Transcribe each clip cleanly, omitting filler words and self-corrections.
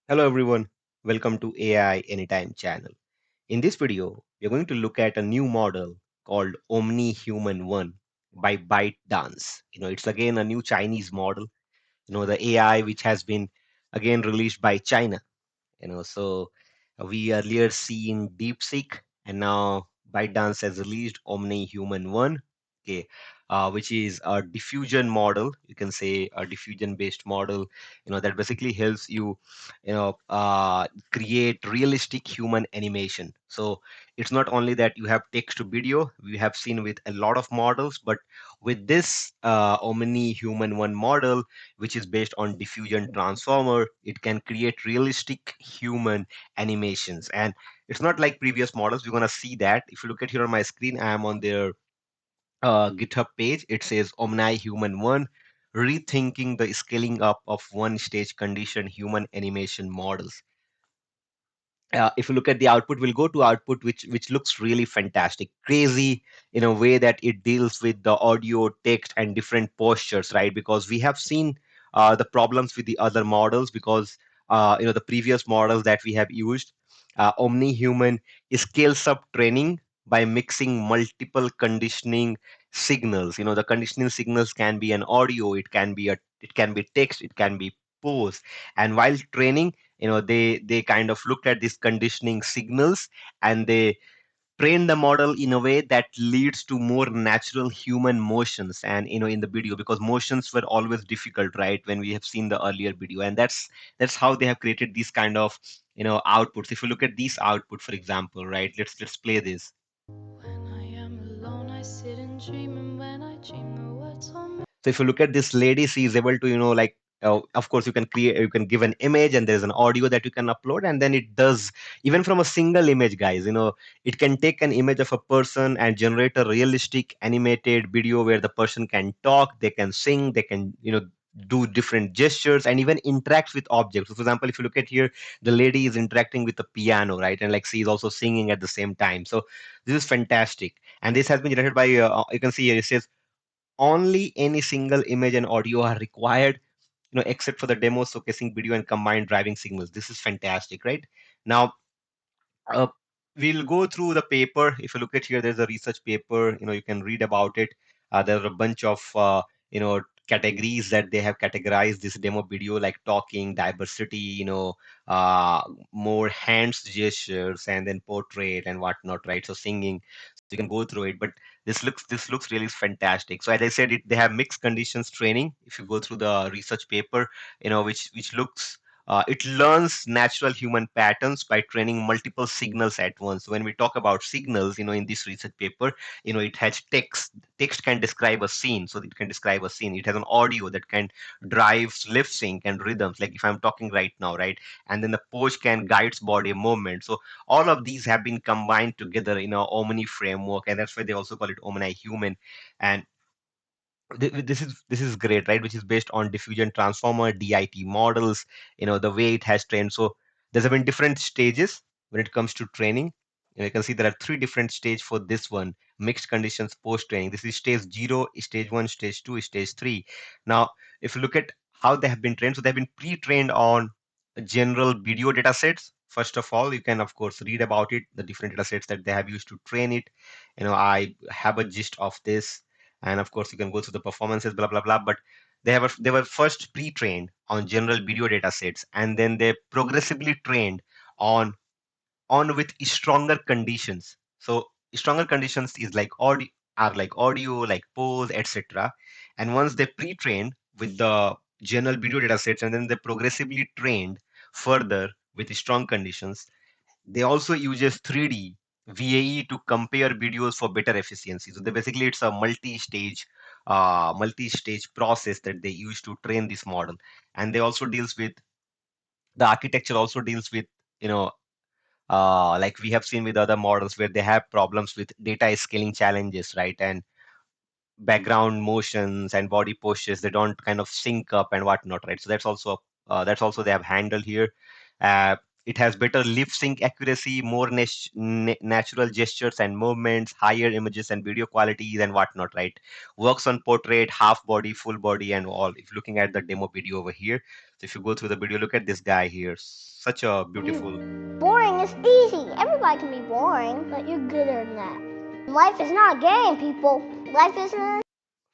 Hello everyone, welcome to AI Anytime channel. In this video, we're going to look at a new model called OmniHuman-1 by ByteDance. It's again a new Chinese model, the AI which has been again released by China. We earlier seen DeepSeek, and now ByteDance has released OmniHuman-1, okay, which is a diffusion model. You can say a diffusion-based model, that basically helps you, create realistic human animation. So it's not only that you have text to video, we have seen with a lot of models, but with this OmniHuman-1 model, which is based on diffusion transformer, it can create realistic human animations. And it's not like previous models. We're going to see that. If you look at here on my screen, I am on their GitHub page. It says OmniHuman-1, rethinking the scaling up of one stage condition human animation models. If you look at the output, we'll go to output, which looks really fantastic, crazy in a way that it deals with the audio, text, and different postures, right? Because we have seen the problems with the other models, because the previous models that we have used, OmniHuman scales up training by mixing multiple conditioning signals. The conditioning signals can be an audio, it can be text, it can be pose, and while training, they kind of looked at these conditioning signals, and they train the model in a way that leads to more natural human motions. And in the video, because motions were always difficult, right, when we have seen the earlier video, and that's how they have created these kind of outputs. If you look at these output, for example, right, let's play this. When I am alone, I sit and dream, and when I dream, the words on. So if you look at this lady, she is able to, like, of course, you can give an image, and there's an audio that you can upload, and then it does, even from a single image, guys, it can take an image of a person and generate a realistic animated video where the person can talk, they can sing, they can, do different gestures, and even interact with objects. So for example, if you look at here, the lady is interacting with the piano, right, and like she is also singing at the same time. So this is fantastic, and this has been generated by, you can see here, it says only any single image and audio are required, except for the demo showcasing video and combined driving signals. This is fantastic, right? Now, uh, we'll go through the paper. If you look at here, there's a research paper. You can read about it. There are a bunch of categories that they have categorized this demo video, like talking, diversity, uh, more hands gestures, and then portrait and whatnot, right? So singing. So you can go through it, but this looks really fantastic. So as I said, they have mixed conditions training. If you go through the research paper, which looks, it learns natural human patterns by training multiple signals at once. When we talk about signals, in this research paper, it has text. Text can describe a scene, so it can describe a scene. It has an audio that can drive lip sync and rhythms, like if I'm talking right now, right? And then the pose can guides body movement. So all of these have been combined together in a Omni framework, and that's why they also call it Omni Human. And this is great, right? Which is based on diffusion transformer DIT models, the way it has trained. So there's been different stages when it comes to training. You can see there are three different stage for this one: mixed conditions post training. This is stage 0, stage 1, stage 2, stage 3. Now if you look at how they have been trained, so they've been pre-trained on general video data sets. First of all, you can of course read about it, the different data sets that they have used to train it. I have a gist of this, and of course you can go through the performances, blah blah blah. But they were first pre-trained on general video data sets, and then they progressively trained on with stronger conditions. So stronger conditions is like audio, like pose, etc. And once they pre-trained with the general video data sets, and then they progressively trained further with strong conditions, they also uses 3D VAE to compare videos for better efficiency. So basically it's a multi-stage process that they use to train this model. And they also deals with the architecture, also deals with, you know like we have seen with other models where they have problems with data scaling challenges, right? And background motions and body postures, they don't kind of sync up and whatnot, right? So that's also they have handled here. uh, It has better lip sync accuracy, more natural gestures and movements, higher images and video qualities and whatnot, right? Works on portrait, half body, full body, and all. If you're looking at the demo video over here, so if you go through the video, look at this guy here. Such a beautiful. Boring is easy. Everybody can be boring, but you're gooder than that. Life is not a game, people. Life isn't.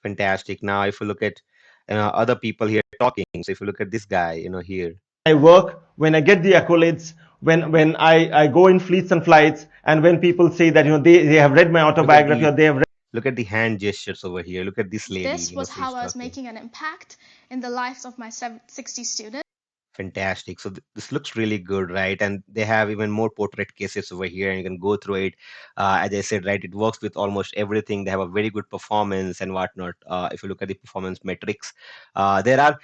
Fantastic. Now, if you look at other people here talking, so if you look at this guy, here, I work, when I get the accolades, when I go in fleets and flights, and when people say that they have read my look at autobiography, the or they have read look at the hand gestures over here. Look at this lady, This was so she's how I was talking. making an impact in the lives of my 60 students. Fantastic. So this looks really good, right? And they have even more portrait cases over here, and you can go through it. As I said, right, it works with almost everything. They have a very good performance and whatnot. If you look at the performance metrics, there are,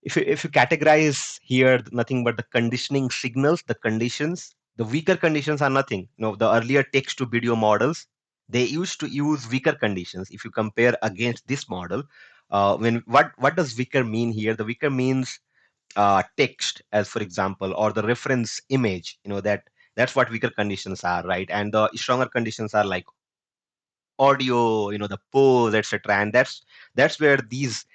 if you categorize here, nothing but the conditioning signals, the conditions. The weaker conditions are nothing. The earlier text to video models, they used to use weaker conditions. If you compare against this model, when what does weaker mean here? The weaker means text, as for example, or the reference image. That's what weaker conditions are, right? And the stronger conditions are like audio, the pose, etc. And that's where these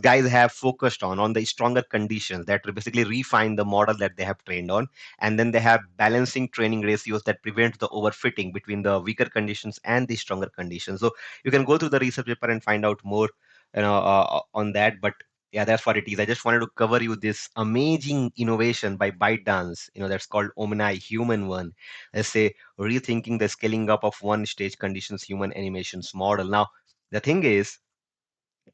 guys have focused on the stronger conditions that basically refine the model that they have trained on. And then they have balancing training ratios that prevent the overfitting between the weaker conditions and the stronger conditions. So you can go through the research paper and find out more on that. But yeah, that's what it is. I just wanted to cover you this amazing innovation by ByteDance, that's called OmniHuman-1. Let's say rethinking the scaling up of one stage conditions human animations model. Now, the thing is,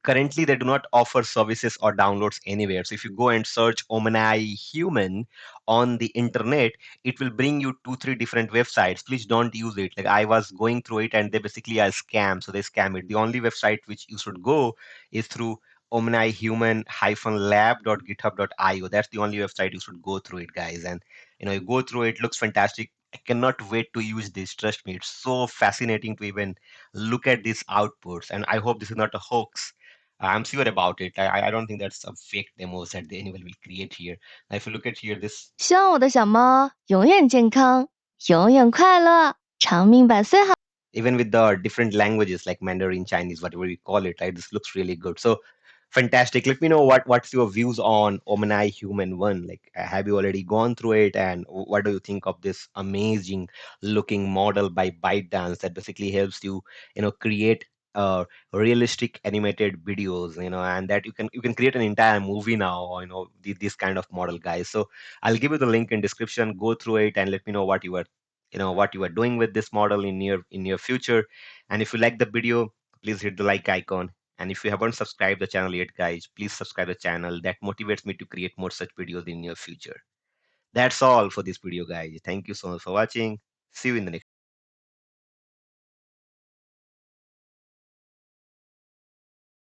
currently they do not offer services or downloads anywhere. So if you go and search Omni Human on the internet, it will bring you 2 3 different websites. Please don't use it. Like, I was going through it and they basically are scam, so they scam it. The only website which you should go is through omnihuman-lab.github.io. That's the only website you should go through it, guys. And you go through it, looks fantastic. I cannot wait to use this. Trust me, it's so fascinating to even look at these outputs. And I hope this is not a hoax. I'm sure about it. I don't think that's a fake demos that the anyone will create here. Now, if you look at here, this 希望我的小猫永远健康，永远快乐，长命百岁好。even with the different languages like Mandarin, Chinese, whatever we call it, right? This looks really good. So fantastic. Let me know what's your views on OmniHuman-1. Like, have you already gone through it, and what do you think of this amazing looking model by ByteDance that basically helps you, create realistic animated videos, and that you can create an entire movie now, this kind of model, guys. So I'll give you the link in description. Go through it and let me know what you are doing with this model in your future. And if you like the video, please hit the like icon. And if you haven't subscribed the channel yet, guys, please subscribe the channel. That motivates me to create more such videos in your future. That's all for this video, guys. Thank you so much for watching. See you in the next